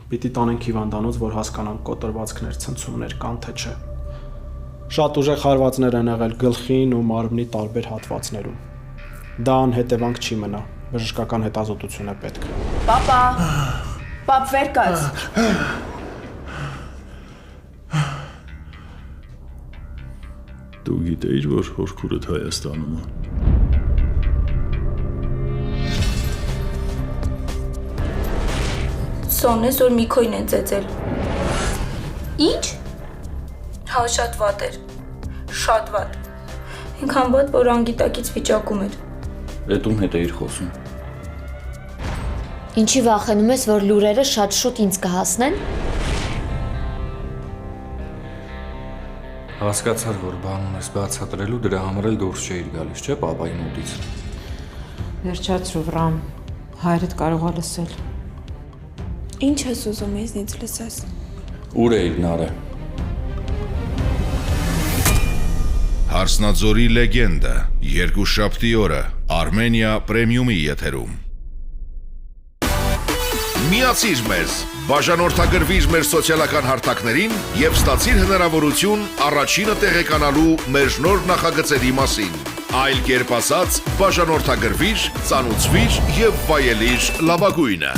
Պիտի տանենք հիվանդանոց, որ հասկանանք կոտրվածքներ, ցնցումներ կան թե չէ։ Շատ ուժեղ հարվածներ են եղել գլխին ու մարմնի տարբեր հատվածներում։ Դա անհետևանք չի մնա, բժշկական հետազոտություն է պետք։ Պապա, պապ վեր կաց։ Դու գիտեիր, որ հորքուրդ Հայաստանում է։ Սոնես, որ մի քոյն են ծեծել։ Ինչ։ Հա, շատ վատ էր։ Շատ վատ։ Ինքան վատ, որ անգիտակից վիճակում էր։ Էդ ում հետ էիր խոսում։ Ինչի վախենում ես, որ լուրերը շատ շուտ ինձ կհասնեն։ Հասկացար, որ բան ունես բացատրելու, դրա համար էլ դուրս չէիր գալիս, չէ՞ պապայի մոտից։ Վերջացրու, Վրամ, հայրդ կարող է լսել։ Ինչ ես ուզում ինձնից լսես։ Ուր էիր Նարէ։ Հարսնաձորի լեգենդը, երկուշաբթի օրը, Armenia Premium-ի եթերում։ Միացիր մեզ, բաժանորդագրվիր մեր սոցիալական հարթակներին եւ ստացիր հնարավորություն առաջինը տեղեկանալու մեր նոր նախագծերի մասին։ Այլ կերպ ասած, բաժանորդագրվիր, ծանուցվիր եւ վայելիր լավագույնը։